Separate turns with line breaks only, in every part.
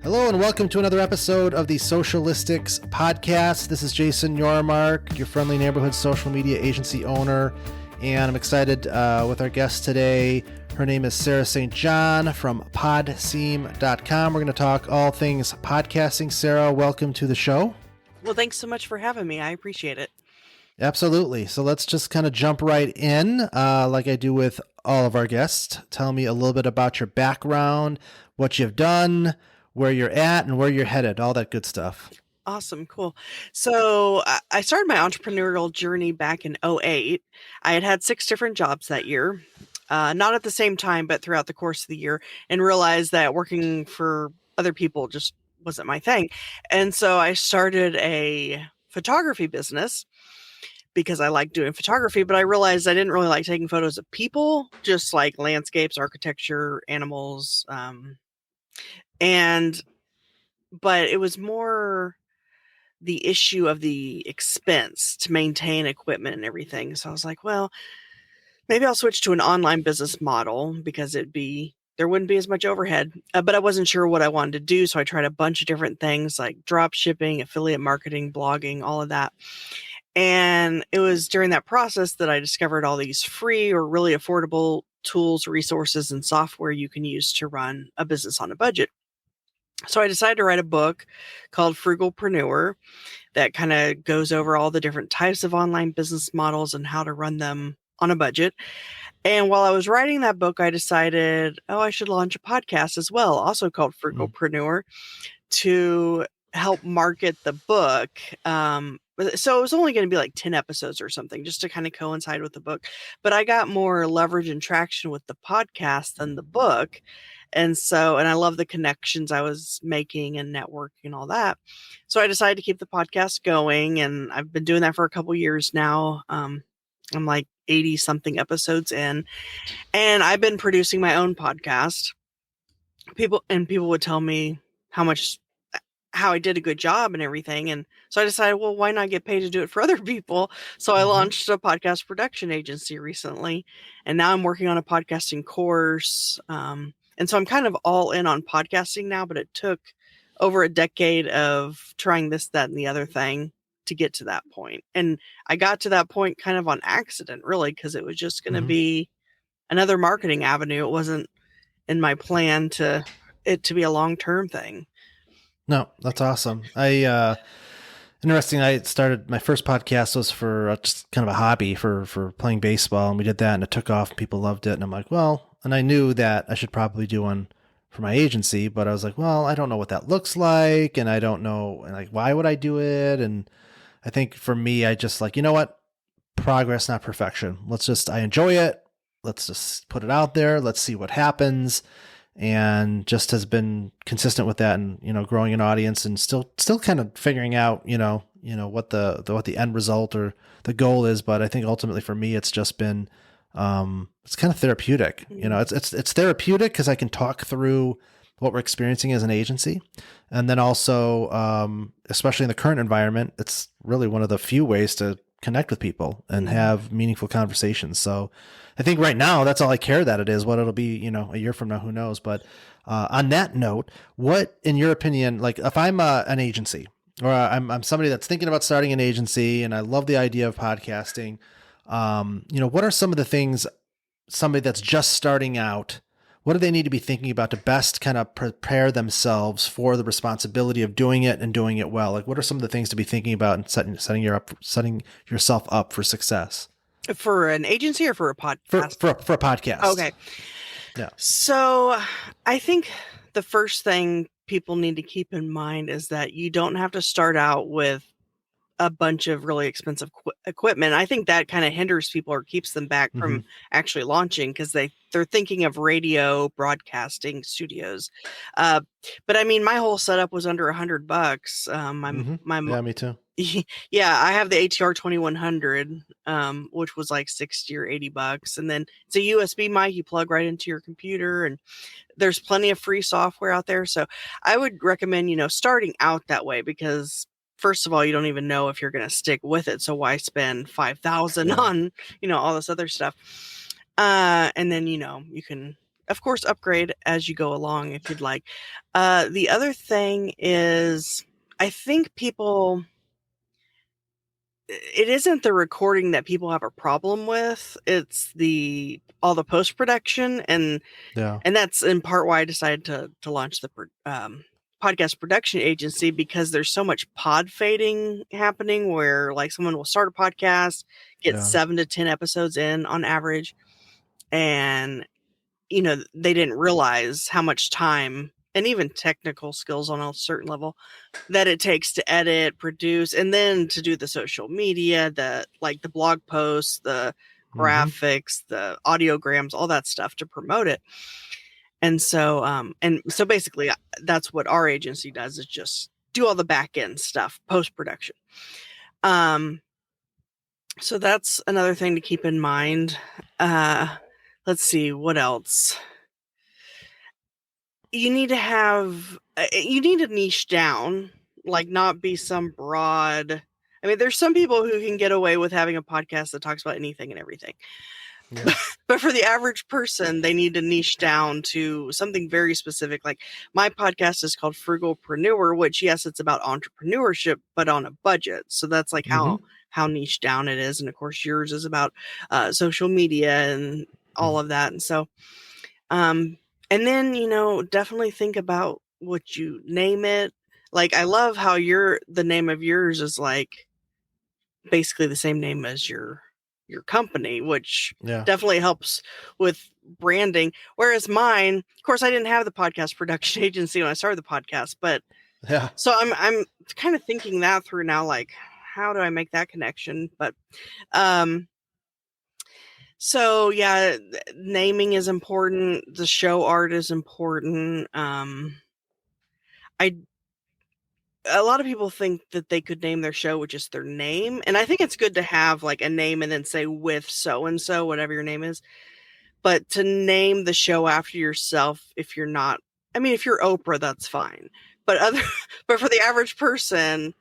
Hello and welcome to another episode of the Socialistics podcast. This is Jason Yormark, your friendly neighborhood social media agency owner, and I'm excited with our guest today. Her name is Sarah St. John from PodSeam.com. We're going to talk all things podcasting. Sarah, welcome to the show.
Well, thanks so much for having me. I appreciate it.
Absolutely. So let's just kind of jump right in, like I do with all of our guests. Tell me a little bit about your background, what you've done, where you're at, and where you're headed, all that good stuff.
Awesome. Cool. So I started my entrepreneurial journey back in 2008. I had 6 different jobs that year, not at the same time, but throughout the course of the year, and realized that working for other people just wasn't my thing. And so I started a photography business because I like doing photography, but I realized I didn't really like taking photos of people, just like landscapes, architecture, animals, but it was more the issue of the expense to maintain equipment and everything. So I was like, well, maybe I'll switch to an online business model because there wouldn't be as much overhead, but I wasn't sure what I wanted to do. So I tried a bunch of different things like drop shipping, affiliate marketing, blogging, all of that. And it was during that process that I discovered all these free or really affordable tools, resources, and software you can use to run a business on a budget. So I decided to write a book called Frugalpreneur that kind of goes over all the different types of online business models and how to run them on a budget. And while I was writing that book, I decided, I should launch a podcast as well, also called Frugalpreneur, to help market the book. So it was only going to be like 10 episodes or something, just to kind of coincide with the book. But I got more leverage and traction with the podcast than the book. And I love the connections I was making and networking and all that. So I decided to keep the podcast going, and I've been doing that for a couple years now. I'm like 80 something episodes in, and I've been producing my own podcast. People would tell me how I did a good job and everything. And so I decided, well, why not get paid to do it for other people? So I launched a podcast production agency recently, and now I'm working on a podcasting course. And so I'm kind of all in on podcasting now, but it took over a decade of trying this, that, and the other thing to get to that point. And I got to that point kind of on accident, really, because it was just going to be another marketing avenue. It wasn't in my plan to be a long-term thing.
No, that's awesome. Interesting. I started my first podcast was for just kind of a hobby for playing baseball, and we did that, and it took off. And people loved it, and I'm like, well, and I knew that I should probably do one for my agency, but I was like, well, I don't know what that looks like, and I don't know, and like, why would I do it? And I think for me, I just like, you know what, progress, not perfection. I enjoy it. Let's just put it out there. Let's see what happens. And just has been consistent with that, and growing an audience, and still kind of figuring out what the end result or the goal is. But I think ultimately for me, it's just been it's kind of therapeutic. It's therapeutic because I can talk through what we're experiencing as an agency, and then also especially in the current environment, it's really one of the few ways to connect with people and have meaningful conversations. So I think right now that's all I care that it is. What it'll be, a year from now, who knows? But on that note, what, in your opinion, like if I'm an agency or I'm somebody that's thinking about starting an agency and I love the idea of podcasting, what are some of the things somebody that's just starting out, what do they need to be thinking about to best kind of prepare themselves for the responsibility of doing it and doing it well? Like, what are some of the things to be thinking about and setting yourself up for success?
For an agency or for a podcast?
For a podcast.
Okay.
Yeah.
So I think the first thing people need to keep in mind is that you don't have to start out with a bunch of really expensive equipment. I think that kind of hinders people or keeps them back from actually launching because they're thinking of radio broadcasting studios. But I mean, my whole setup was under $100.
Yeah, me too.
Yeah, I have the ATR 2100, which was like $60 or $80, and then it's a USB mic you plug right into your computer, and there's plenty of free software out there. So I would recommend, starting out that way because first of all, you don't even know if you're going to stick with it. So why spend $5,000 on, all this other stuff? And then, you can of course, upgrade as you go along if you'd like. The other thing is, I think it isn't the recording that people have a problem with. It's all the post production, and
Yeah.
that's in part why I decided to launch the podcast production agency, because there's so much pod fading happening where like someone will start a podcast, get
Yeah.
7 to 10 episodes in on average, and they didn't realize how much time and even technical skills on a certain level that it takes to edit, produce, and then to do the social media, the blog posts, the
Mm-hmm.
graphics, the audiograms, all that stuff to promote it. And so basically that's what our agency does, is just do all the back end stuff, post production. So that's another thing to keep in mind. Let's see what else. You need to niche down, like not be some broad. I mean, there's some people who can get away with having a podcast that talks about anything and everything.
Yeah.
But for the average person, they need to niche down to something very specific. Like my podcast is called Frugalpreneur, which, yes, it's about entrepreneurship, but on a budget. So that's like
Mm-hmm.
how niche down it is. And of course, yours is about social media and all of that. And so, and then, definitely think about what you name it. Like, I love how the name of yours is like basically the same name as your company, which
Yeah.
definitely helps with branding. Whereas mine, of course, I didn't have the podcast production agency when I started the podcast, but
Yeah.
so I'm kind of thinking that through now, like, how do I make that connection? But so yeah, naming is important. The show art is important. A lot of people think that they could name their show with just their name. And I think it's good to have like a name and then say with so and so, whatever your name is. But to name the show after yourself, if you're not, I mean, if you're Oprah, that's fine. But but for the average person,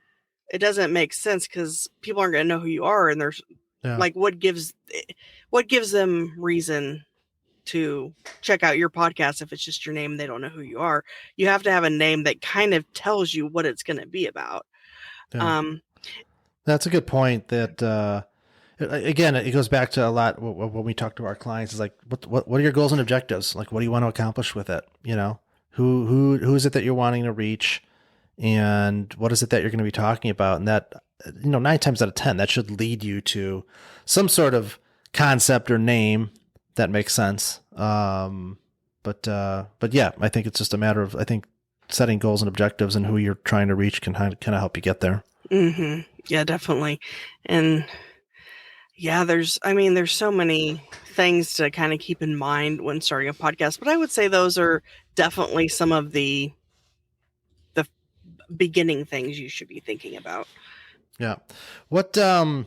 it doesn't make sense because people aren't going to know who you are. And there's
Yeah.
like, what gives them reason to check out your podcast if it's just your name and they don't know who you are? You have to have a name that kind of tells you what it's going to be about.
Yeah. That's a good point. That again, it goes back to a lot when we talk to our clients. Is like, what are your goals and objectives? Like, what do you want to accomplish with it? Who is it that you're wanting to reach, and what is it that you're going to be talking about? And that 9 times out of 10, that should lead you to some sort of concept or name that makes sense. But yeah, I think it's just a matter of setting goals and objectives and who you're trying to reach can kind of help you get there.
Mm-hmm. Yeah, definitely. And yeah, there's so many things to kind of keep in mind when starting a podcast, but I would say those are definitely some of the beginning things you should be thinking about.
Yeah. What are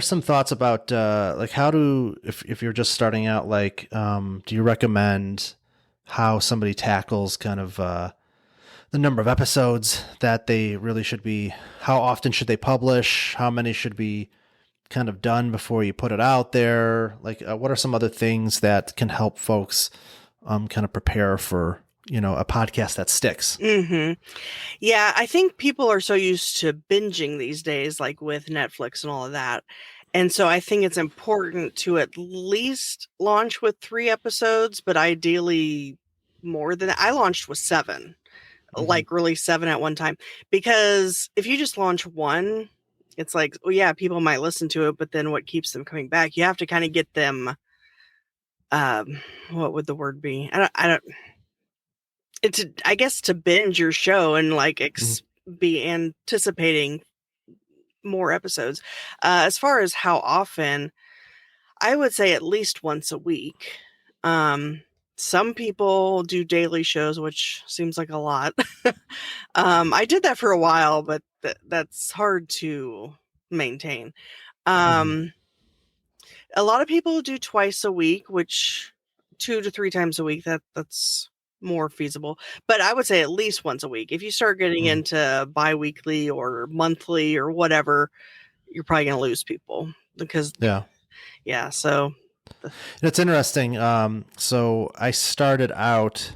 some thoughts about like how if you're just starting out, like do you recommend how somebody tackles kind of the number of episodes that they really should be, how often should they publish, how many should be kind of done before you put it out there? Like what are some other things that can help folks kind of prepare for a podcast that sticks?
Mm-hmm. Yeah, I think people are so used to binging these days, like with Netflix and all of that. And so I think it's important to at least launch with 3 episodes, but ideally more than that. I launched with 7, like really 7 at one time, because if you just launch one, it's like, oh yeah, people might listen to it, but then what keeps them coming back? You have to kind of get them, what would the word be? I guess to binge your show and like be anticipating more episodes. As far as how often, I would say at least once a week. Some people do daily shows, which seems like a lot. I did that for a while, but that's hard to maintain. A lot of people do twice a week, which 2 to 3 times a week, that's more feasible. But I would say at least once a week. If you start getting into bi-weekly or monthly or whatever, you're probably going to lose people because
Yeah.
so
It's interesting. So I started out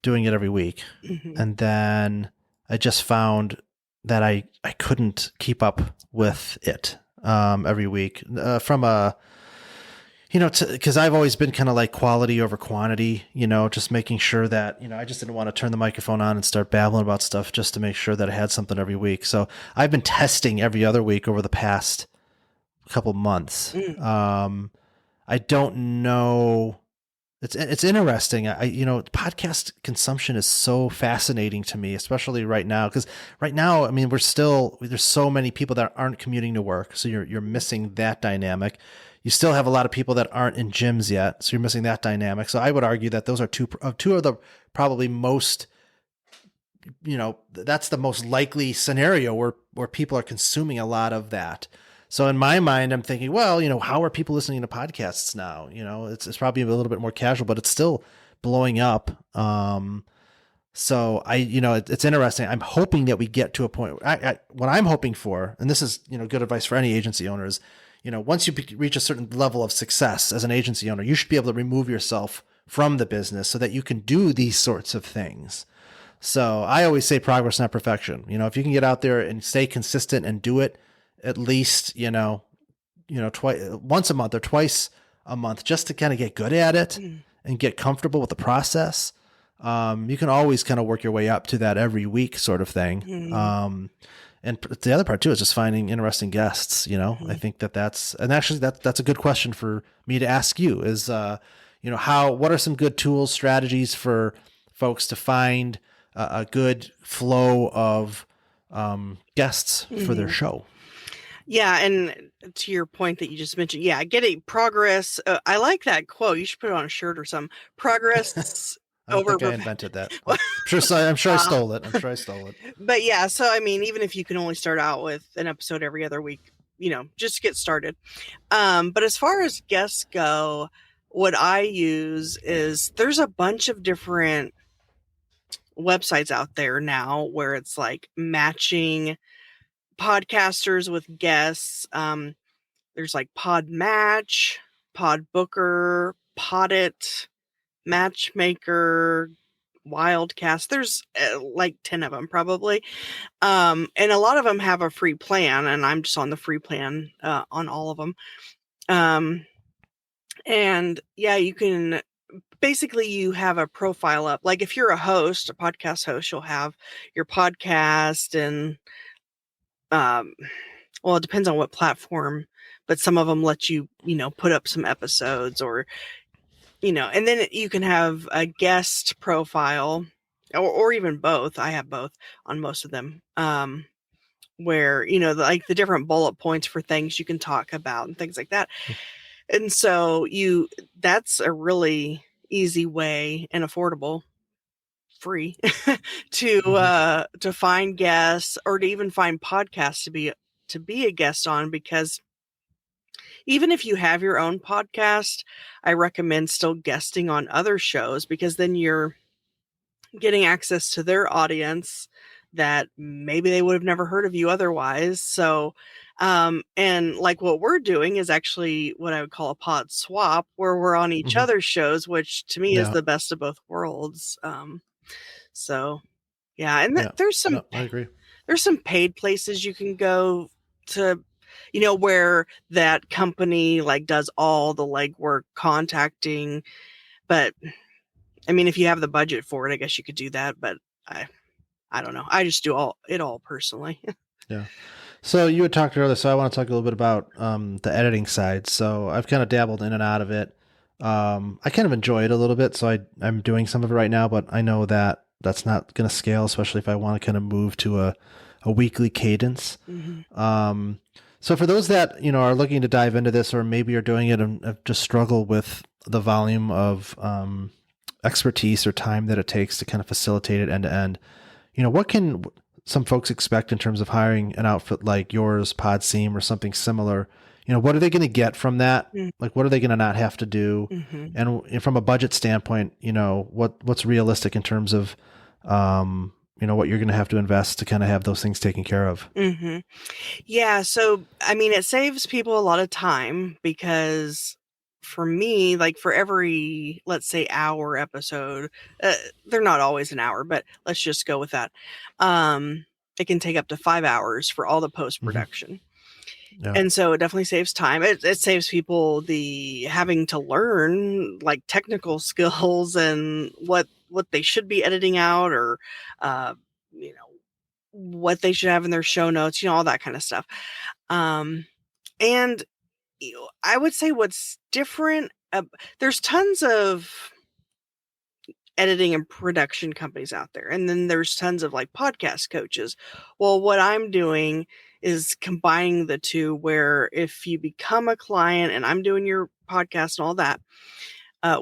doing it every week,
Mm-hmm.
and then I just found that I couldn't keep up with it every week from a because I've always been kind of like quality over quantity, just making sure that, I just didn't want to turn the microphone on and start babbling about stuff just to make sure that I had something every week. So I've been testing every other week over the past couple months.
Mm.
I don't know. It's interesting. Podcast consumption is so fascinating to me, especially right now, because right now, I mean, there's so many people that aren't commuting to work, so you're missing that dynamic. You still have a lot of people that aren't in gyms yet, so you're missing that dynamic. So I would argue that those are two of the probably most, that's the most likely scenario where people are consuming a lot of that. So in my mind, I'm thinking, well, how are people listening to podcasts now? It's probably a little bit more casual, but it's still blowing up. So it's interesting. I'm hoping that we get to a point. What I'm hoping for, and this is, good advice for any agency owners, once you reach a certain level of success as an agency owner, you should be able to remove yourself from the business so that you can do these sorts of things. So I always say progress, not perfection. If you can get out there and stay consistent and do it at least, once a month or twice a month, just to kind of get good at it and get comfortable with the process. You can always kind of work your way up to that every week sort of thing. And the other part too is just finding interesting guests. I think and actually that's a good question for me to ask you is, what are some good tools, strategies for folks to find a good flow of guests for their show?
Yeah, and to your point that you just mentioned, getting progress. I like that quote. You should put it on a shirt or something. Progress
I don't
over
think I invented that. I'm sure I stole it. I'm sure I stole it.
But yeah, so I mean, even if you can only start out with an episode every other week, just to get started. But as far as guests go, what I use is there's a bunch of different websites out there now where it's like matching podcasters with guests. There's like Podmatch, Podbooker, Podit, Matchmaker, Wildcast. There's like 10 of them probably. And a lot of them have a free plan, and I'm just on the free plan on all of them. And yeah, you can basically, you have a profile up. Like if you're a host, a podcast host, you'll have your podcast and well, it depends on what platform, but some of them let you, put up some episodes or, and then you can have a guest profile or even both. I have both on most of them. Where, like the different bullet points for things you can talk about and things like that. And so that's a really easy way and affordable, free to find guests or to even find podcasts to be a guest on, because even if you have your own podcast, I recommend still guesting on other shows, because then you're getting access to their audience that maybe they would have never heard of you otherwise. So, and like what we're doing is actually what I would call a pod swap, where we're on each other's shows, which to me is the best of both worlds. So yeah. And
I agree.
There's some paid places you can go to, where that company like does all the legwork contacting. But I mean, if you have the budget for it, I guess you could do that. But I don't know. I just do it all personally.
Yeah. So you had talked earlier, so I want to talk a little bit about the editing side. So I've kind of dabbled in and out of it. I kind of enjoy it a little bit, so I'm doing some of it right now, but I know that that's not going to scale, especially if I want to kind of move to a weekly cadence. So for those that, are looking to dive into this, or maybe are doing it and just struggle with the volume of expertise or time that it takes to kind of facilitate it end to end, what can some folks expect in terms of hiring an outfit like yours, PodSeam, or something similar? What are they going to get from that? Like, what are they going to not have to do? And from a budget standpoint, what's realistic in terms of, what you're going to have to invest to kind of have those things taken care of?
Yeah. So, I mean, it saves people a lot of time, because for me, like for every, let's say, hour episode, they're not always an hour, but let's just go with that. It can take up to 5 hours for all the post production.
Yeah.
And so it definitely saves time. It saves people the having to learn like technical skills and what they should be editing out, or you know, what they should have in their show notes, all that kind of stuff. And I would say what's different, there's tons of editing and production companies out there, and then there's tons of like podcast coaches. Well, what I'm doing is combining the two, where if you become a client and I'm doing your podcast and all that,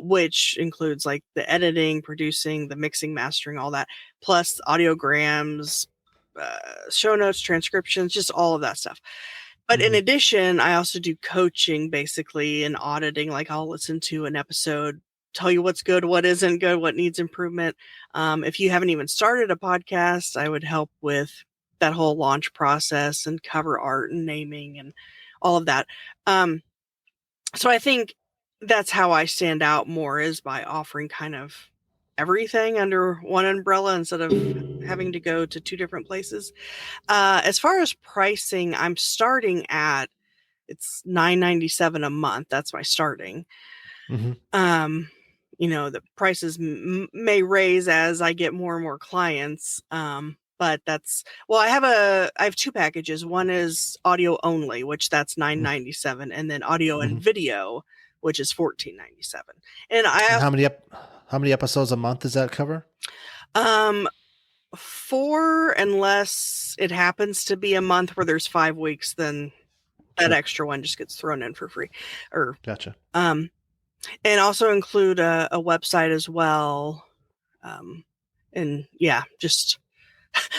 which includes like the editing, producing, the mixing, mastering, all that, plus audiograms, show notes, transcriptions, just all of that stuff. But in addition, I also do coaching basically and auditing. Like I'll listen to an episode, tell you what's good, what isn't good, what needs improvement. If you haven't even started a podcast, I would help with that whole launch process and cover art and naming and all of that. So I think that's how I stand out more, is by offering kind of everything under one umbrella instead of having to go to two different places. As far as pricing, I'm starting at, it's $9.97 a month. That's my starting. The prices may raise as I get more and more clients. But I have two packages. One is audio only, which that's $9.97, and then audio and video, which is $14.97. And
how many episodes a month does that cover?
4, unless it happens to be a month where there's 5 weeks, then that extra one just gets thrown in for free.
Gotcha.
And also include a website as well. And yeah, just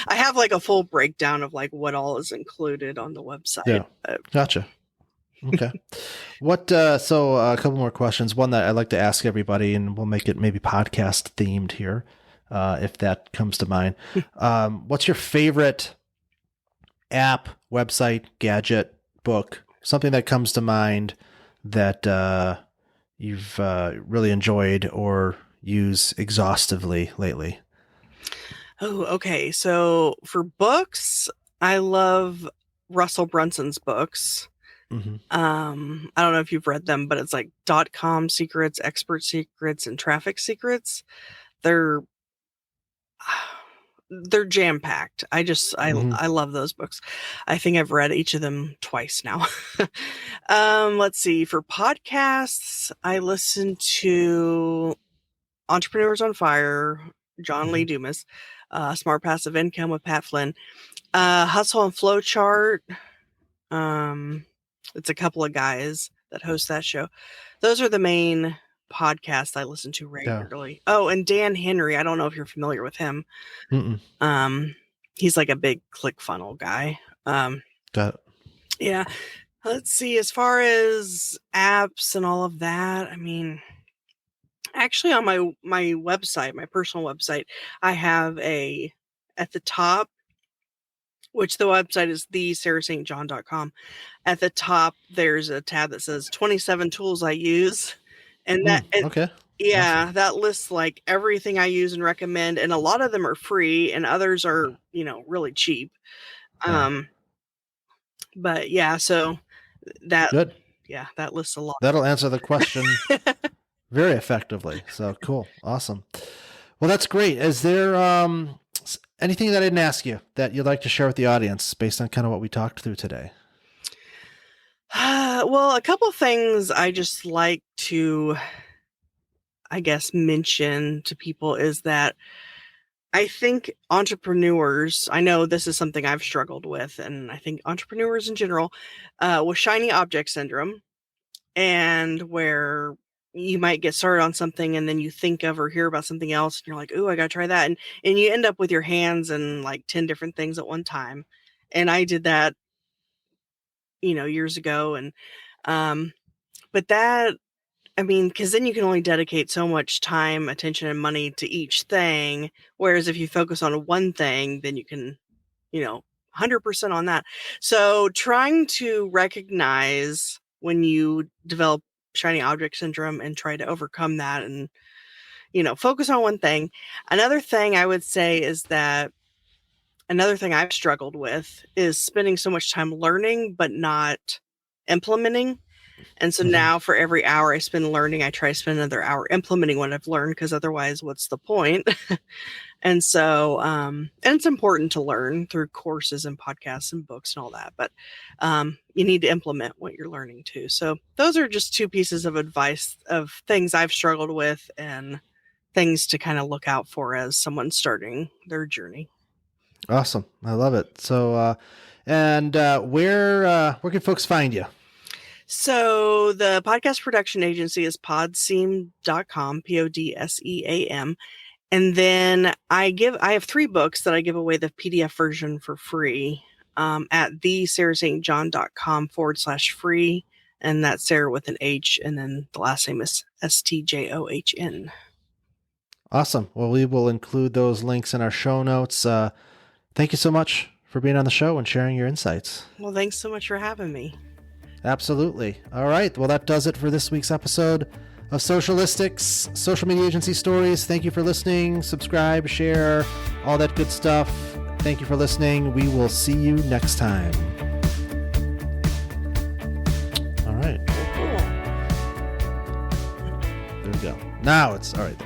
I have like a full breakdown of like what all is included on the website.
Yeah. Gotcha. Okay. So a couple more questions. One that I like to ask everybody, and we'll make it maybe podcast themed here, if that comes to mind. What's your favorite app, website, gadget, book, something that comes to mind that you've really enjoyed or use exhaustively lately?
Oh, okay. So for books, I love Russell Brunson's books. I don't know if you've read them, but it's like .com secrets, expert secrets, and traffic secrets. They're jam-packed. I love those books. I think I've read each of them twice now. Let's see. For podcasts, I listen to Entrepreneurs on Fire, John Lee Dumas, Smart Passive Income with Pat Flynn, Hustle and Flowchart. It's a couple of guys that host that show. Those are the main podcasts I listen to regularly. Yeah. Oh, and Dan Henry. I don't know if you're familiar with him. He's like a big ClickFunnels guy.
Got it.
Yeah. Let's see. As far as apps and all of that, I mean, actually on my website, my personal website, I have at the top, which the website is thesarahstjohn.com. At the top, there's a tab that says 27 tools I use. And
okay.
Yeah,
awesome.
That lists like everything I use and recommend. And a lot of them are free and others are, really cheap.
Yeah.
But yeah, so that,
good.
Yeah, that lists a lot.
That'll answer the question very effectively. So cool. Awesome. Well, that's great. Is there, anything that I didn't ask you that you'd like to share with the audience based on kind of what we talked through today?
Well, a couple things I just like to, I guess, mention to people is that I think entrepreneurs, I know this is something I've struggled with, and I think entrepreneurs in general, with shiny object syndrome, and where you might get started on something and then you think of or hear about something else and you're like, ooh, I gotta try that. And you end up with your hands in like 10 different things at one time. And I did that, years ago. And, but that, I mean, because then you can only dedicate so much time, attention, and money to each thing. Whereas if you focus on one thing, then you can, 100% on that. So trying to recognize when you develop shiny object syndrome and try to overcome that and, focus on one thing. Another thing I would say is that another thing I've struggled with is spending so much time learning, but not implementing. And so now for every hour I spend learning, I try to spend another hour implementing what I've learned, because otherwise what's the point? And so, and it's important to learn through courses and podcasts and books and all that, but you need to implement what you're learning too. So those are just two pieces of advice of things I've struggled with and things to kind of look out for as someone starting their journey.
Awesome. I love it. So, where can folks find you?
So the podcast production agency is PodSeam.com, PodSeam. And then I have 3 books that I give away the PDF version for free at thesarahstjohn.com/free. And that's Sarah with an H. And then the last name is STJOHN.
Awesome. Well, we will include those links in our show notes. Thank you so much for being on the show and sharing your insights.
Well, thanks so much for having me.
Absolutely. All right. Well, that does it for this week's episode of Socialistics, Social Media Agency Stories. Thank you for listening. Subscribe, share, all that good stuff. Thank you for listening. We will see you next time. All right.
Cool.
There we go. Now it's all right.